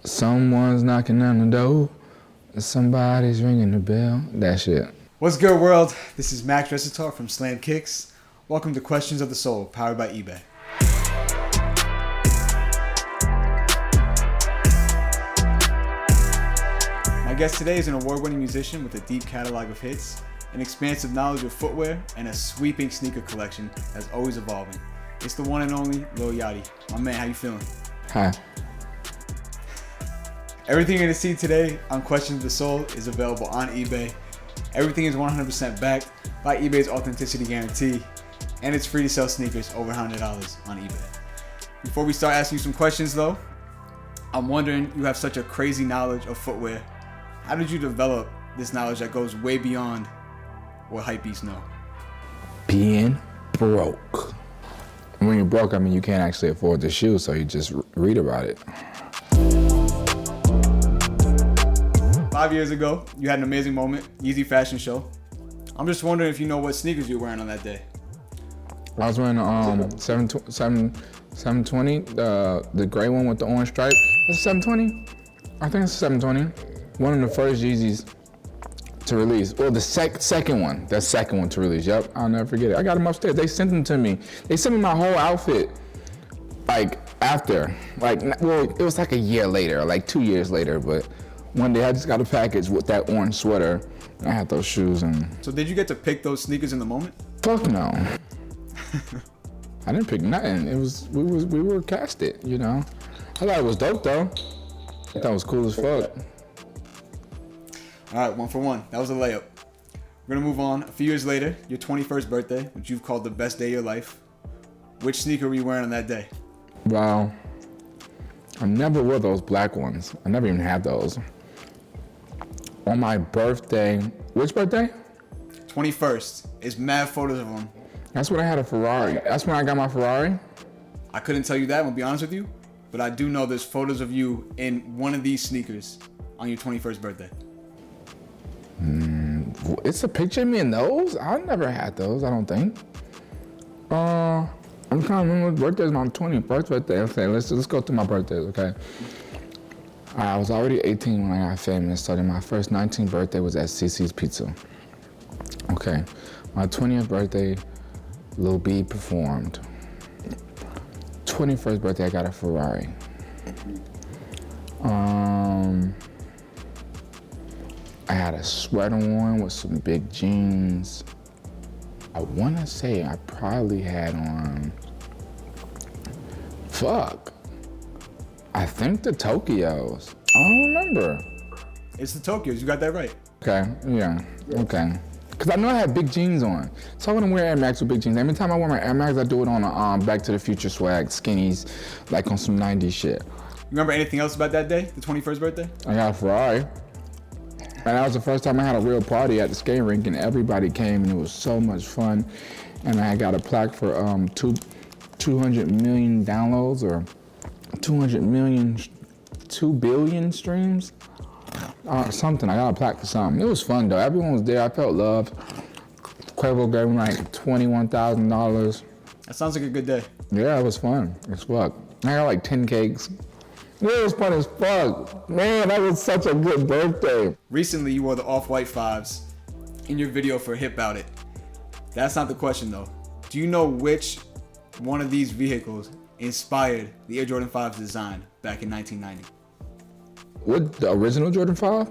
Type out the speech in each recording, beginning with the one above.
Someone's knocking on the door. Somebody's ringing the bell. That shit. What's good, world? This is Max Resitor from SLAMKICKS. Welcome to Questions of the Soul, powered by eBay. My guest today is an award-winning musician with a deep catalog of hits, an expansive knowledge of footwear, and a sweeping sneaker collection that's always evolving. It's the one and only Lil Yachty. My man, how you feeling? Hi. Everything you're going to see today on Questions of the Soul is available on eBay. Everything is 100% backed by eBay's authenticity guarantee, and it's free to sell sneakers over $100 on eBay. Before we start asking you some questions though, I'm wondering, you have such a crazy knowledge of footwear. How did you develop this knowledge that goes way beyond what hypebeasts know? Being broke. When you're broke, I mean, you can't actually afford the shoe, so you just read about it. 5 years ago, you had an amazing moment, Yeezy fashion show. I'm just wondering if you know what sneakers you were wearing on that day. I was wearing 720, the gray one with the orange stripe. It's 720? I think it's 720. One of the first Yeezys to release. Well, the second one to release. Yep, I'll never forget it. I got them upstairs. They sent them to me. They sent me my whole outfit, like after. Well, it was like a year later, like 2 years later, but one day I just got a package with that orange sweater. I had those shoes and. So did you get to pick those sneakers in the moment? Fuck no. I didn't pick nothing. We were casted, you know. I thought it was dope though. I thought it was cool as fuck. All right, 1 for 1. That was a layup. We're gonna move on. A few years later, your 21st birthday, which you've called the best day of your life. Which sneaker were you wearing on that day? Well, I never wore those black ones. I never even had those. On my birthday, which birthday? 21st. It's mad photos of them. That's when I had a Ferrari. That's when I got my Ferrari. I couldn't tell you that, I'll be honest with you, but I do know there's photos of you in one of these sneakers on your 21st birthday. It's a picture of me in those? I never had those, I don't think. I'm trying to remember what birthday is my 21st birthday. Okay, let's go through my birthdays, okay? I was already 18 when I got famous, so then my first 19th birthday was at CC's Pizza. Okay, my 20th birthday, Lil B performed. 21st birthday, I got a Ferrari. I had a sweater on with some big jeans. I wanna say I probably had on, I think the Tokyos. I don't remember. It's the Tokyos, you got that right. Okay, yeah, okay. Cause I know I had big jeans on. So I wouldn't wear Air Max with big jeans. Every time I wear my Air Max, I do it on a Back to the Future swag, skinnies, like on some 90s shit. You remember anything else about that day, the 21st birthday? I got a Ferrari. And that was the first time I had a real party at the skate rink, and everybody came, and it was so much fun. And I got a plaque for 200 million downloads, or 2 billion streams, something. I got a plaque for something. It was fun though. Everyone was there. I felt love. Quavo gave me like $21,000. That sounds like a good day. Yeah, it was fun as fuck. I got like 10 cakes. It was fun as fuck. Man, that was such a good birthday. Recently, you wore the Off-White 5s in your video for Hip Bout It. That's not the question though. Do you know which one of these vehicles inspired the Air Jordan 5's design back in 1990? What, the original Jordan 5?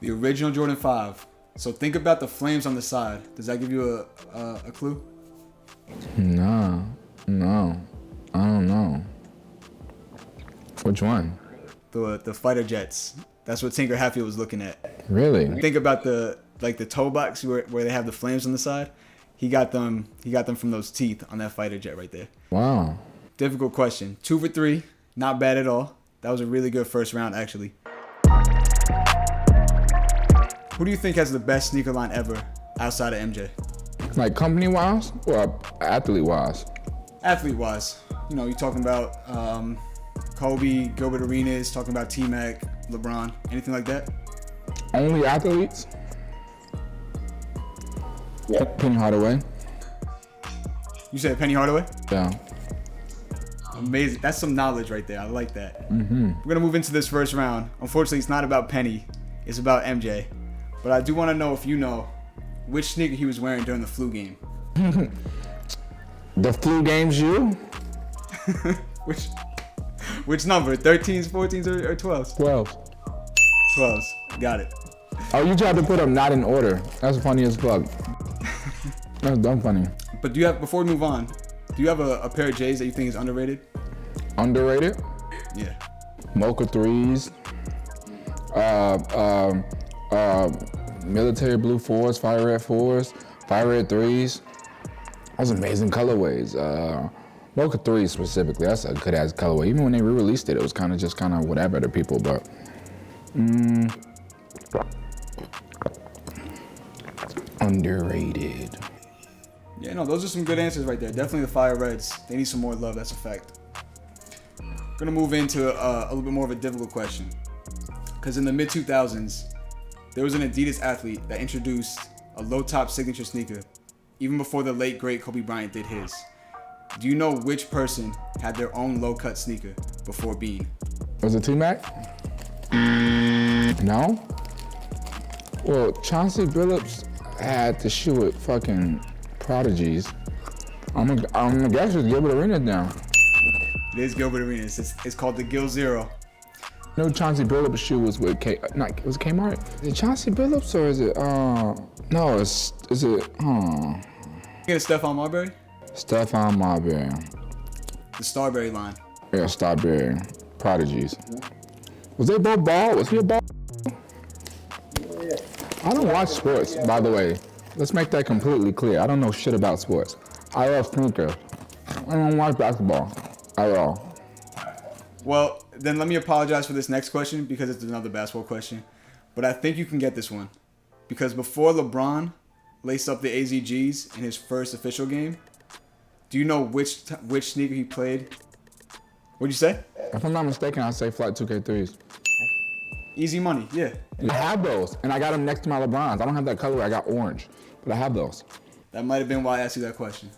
The original Jordan 5. So think about the flames on the side. Does that give you a clue? No, I don't know. Which one? The fighter jets. That's what Tinker Hatfield was looking at. Really? Think about the toe box where they have the flames on the side. He got them from those teeth on that fighter jet right there. Wow. Difficult question. 2 for 3. Not bad at all. That was a really good first round, actually. Who do you think has the best sneaker line ever outside of MJ? Like company-wise or athlete-wise? Athlete-wise. You know, you're talking about Kobe, Gilbert Arenas, talking about T-Mac, LeBron, anything like that? Only athletes? Yeah. Penny Hardaway. You said Penny Hardaway? Yeah. Amazing. That's some knowledge right there. I like that. We're gonna move into this first round. Unfortunately, it's not about Penny. It's about MJ. But I do want to know if you know which sneaker he was wearing during the flu game. The flu game shoe? Which number? 13s, 14s, or 12s? 12. 12s. Got it. Oh, you tried to put them not in order. That's funny as fuck. That's dumb funny. But do you have, before we move on, do you have a pair of J's that you think is underrated? Underrated? Yeah. Mocha 3s. Military blue 4s, fire red 4s, fire red 3s. Those amazing colorways. Mocha 3 specifically, that's a good ass colorway. Even when they re-released it, it was kind of whatever to people, but underrated. Yeah, no, those are some good answers right there. Definitely the fire reds. They need some more love, that's a fact. Gonna move into a little bit more of a difficult question. Because in the mid-2000s, there was an Adidas athlete that introduced a low-top signature sneaker even before the late, great Kobe Bryant did his. Do you know which person had their own low-cut sneaker before Bean? Was it T-Mac? No? Well, Chauncey Billups had the shoe with fucking Prodigies. I'm gonna guess it's Gilbert Arenas now. It is Gilbert Arenas. It's called the Gil Zero. No, Chauncey Billups' shoe was with was it Kmart? Is it Chauncey Billups or is it, no, is it, You get a Stephon Marbury? Stephon Marbury. The Starberry line. Yeah, Starberry. Prodigies. Was they both bald? Was he a bald? Yeah. I don't watch sports, by the way. Let's make that completely clear. I don't know shit about sports. I love sneakers. I don't watch basketball at all. Well, then let me apologize for this next question because it's another basketball question. But I think you can get this one. Because before LeBron laced up the AZGs in his first official game, do you know which sneaker he played? What'd you say? If I'm not mistaken, I'd say Flight 2K3s. Easy money, yeah. I have those, and I got them next to my LeBrons. I don't have that color, I got orange, but I have those. That might have been why I asked you that question.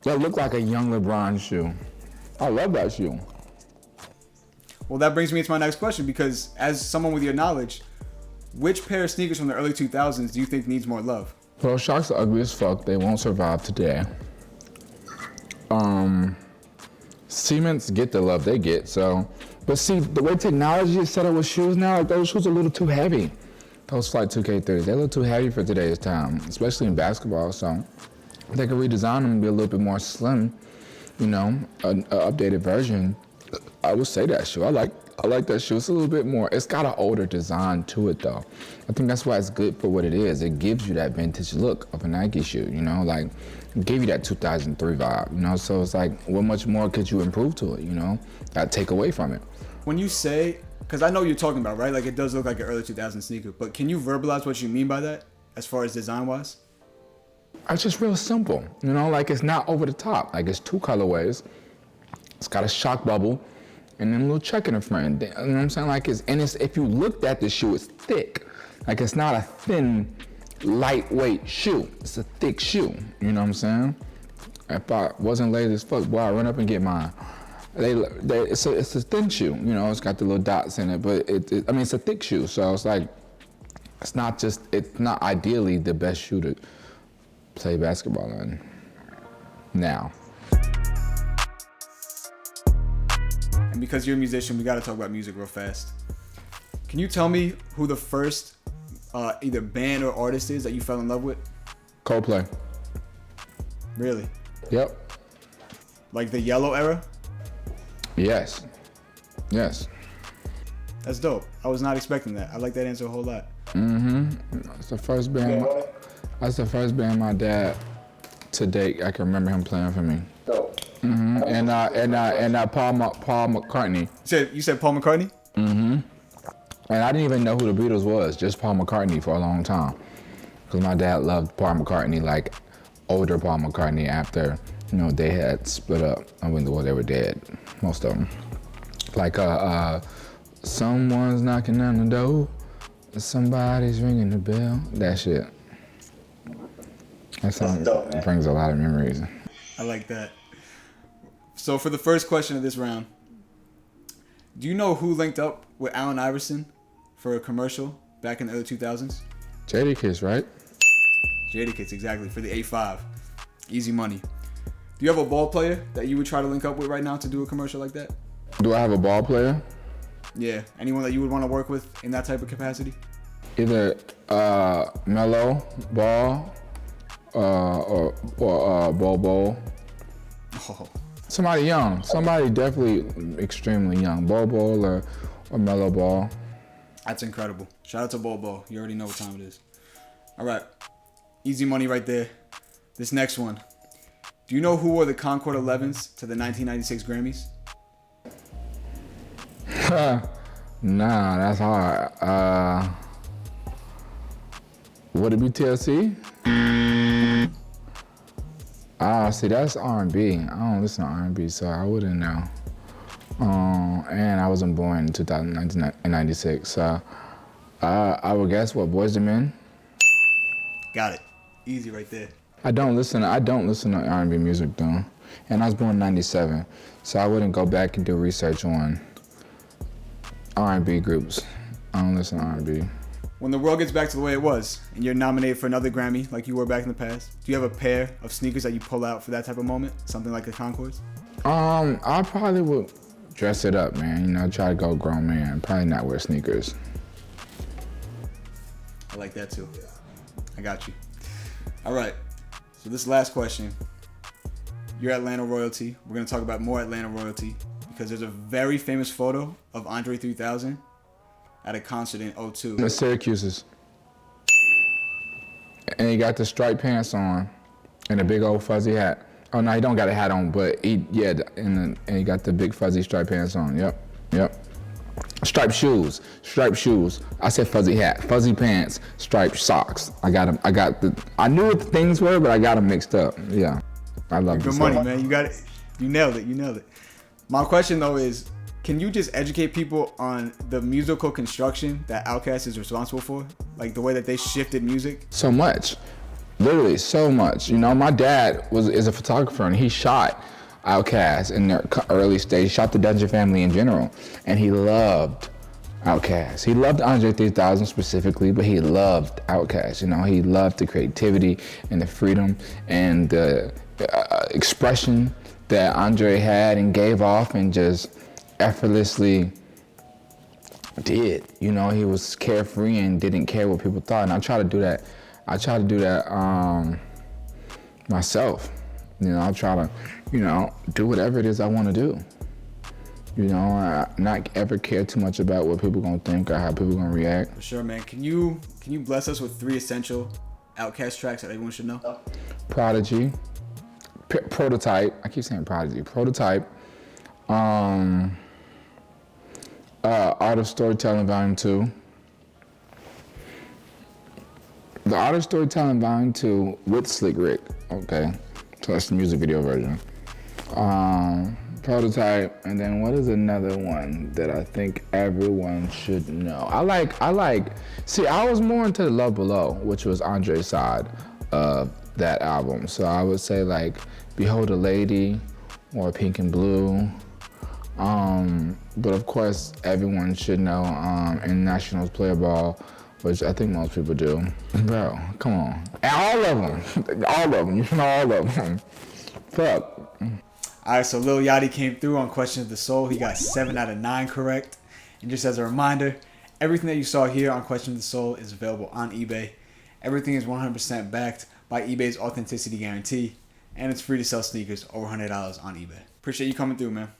That look like a young LeBron shoe. I love that shoe. Well, that brings me to my next question because as someone with your knowledge, which pair of sneakers from the early 2000s do you think needs more love? Well, Sharks are ugly as fuck. They won't survive today. Cements get the love they get, so. But see, the way technology is set up with shoes now, like those shoes are a little too heavy. Those Flight 2K3s, they're a little too heavy for today's time, especially in basketball, so. They could redesign them and be a little bit more slim, you know, an updated version. I would say that shoe. I like that shoe. It's a little bit more. It's got an older design to it though. I think that's why it's good for what it is. It gives you that vintage look of a Nike shoe, you know, like it gave you that 2003 vibe, you know. So it's like, what much more could you improve to it, you know? That take away from it. When you say, because I know what you're talking about, right? Like it does look like an early 2000s sneaker, but can you verbalize what you mean by that as far as design wise? It's just real simple, you know, like it's not over the top. Like it's two colorways. It's got a shock bubble and then a little check in the front. You know what I'm saying? Like if you looked at the shoe, it's thick. Like it's not a thin, lightweight shoe. It's a thick shoe, you know what I'm saying? If I wasn't lazy as fuck, boy, I'd run up and get mine. It's a thin shoe, you know, it's got the little dots in it, but it's a thick shoe. So it's like, it's not ideally the best shoe to play basketball in now. And because you're a musician, we got to talk about music real fast. Can you tell me who the first either band or artist is that you fell in love with? Coldplay. Really? Yep. Like the Yellow era? Yes. Yes. That's dope. I was not expecting that. I like that answer a whole lot. That's the first band. That's the first band my dad to date. I can remember him playing for me. Dope. And Paul McCartney. You said Paul McCartney? And I didn't even know who the Beatles was, just Paul McCartney for a long time. Because my dad loved Paul McCartney, like older Paul McCartney after, you know, they had split up. I mean, well, they were dead, most of them. Like, someone's knocking on the door, somebody's ringing the bell, that shit. That song brings a lot of memories. I like that. So for the first question of this round, do you know who linked up with Allen Iverson for a commercial back in the early 2000s? Jadakiss, right? Jadakiss, exactly, for the A5. Easy money. Do you have a ball player that you would try to link up with right now to do a commercial like that? Do I have a ball player? Yeah. Anyone that you would want to work with in that type of capacity? Either Melo, Ball, or Bobo. Oh, Somebody young. Somebody definitely extremely young. Bobo or Melo Ball. that's incredible. Shout out to Bobo. You already know what time it is. All right. Easy money right there. This next one. Do you know who wore the Concord 11s to the 1996 Grammys? Nah, that's hard. Would it be TLC? See, that's R&B. I don't listen to R&B, so I wouldn't know. And I wasn't born in 1996, so I would guess what, Boyz II Men? Got it. Easy right there. I don't listen to R&B music though, and I was born in '97, so I wouldn't go back and do research on R&B groups. I don't listen to R&B. When the world gets back to the way it was, and you're nominated for another Grammy like you were back in the past, do you have a pair of sneakers that you pull out for that type of moment? Something like the Concords? I probably would dress it up, man. You know, try to go grown man. Probably not wear sneakers. I like that too. I got you. All right. So this last question. You're Atlanta royalty. We're going to talk about more Atlanta royalty because there's a very famous photo of Andre 3000 at a concert in 02. The Syracuse's. And he got the striped pants on and a big old fuzzy hat. Oh no, he don't got a hat on, but and he got the big fuzzy striped pants on. Yep. Striped shoes. I said fuzzy hat, fuzzy pants, striped socks. I knew what the things were, but I got them mixed up. Yeah, I love Good money, man. You got it. You nailed it. My question though is, can you just educate people on the musical construction that OutKast is responsible for? Like the way that they shifted music? So much. Literally so much. You know, my dad is a photographer and he shot OutKast in their early stage, shot the Dungeon Family in general, and he loved OutKast. He loved Andre 3000 specifically, but he loved OutKast. You know, he loved the creativity and the freedom and the expression that Andre had and gave off and just effortlessly did. You know, he was carefree and didn't care what people thought, and I try to do that. Myself. You know, I try to, do whatever it is I want to do. You know, not ever care too much about what people gonna think or how people gonna react. For sure, man. Can you bless us with 3 essential OutKast tracks that everyone should know? Prodigy, Prototype. I keep saying Prodigy. Prototype. Art of Storytelling Volume 2. The Art of Storytelling Volume 2 with Slick Rick. Okay. So that's the music video version. Prototype, and then what is another one that I think everyone should know? I was more into the Love Below, which was Andre's side of that album. So I would say like Behold a Lady or Pink and Blue. But of course, everyone should know International's Play Ball, which I think most people do. Bro, come on. And all of them. You should know all of them. Fuck. All right, so Lil Yachty came through on Question of the Soul. He got 7 out of 9 correct. And just as a reminder, everything that you saw here on Question of the Soul is available on eBay. Everything is 100% backed by eBay's authenticity guarantee. And it's free to sell sneakers over $100 on eBay. Appreciate you coming through, man.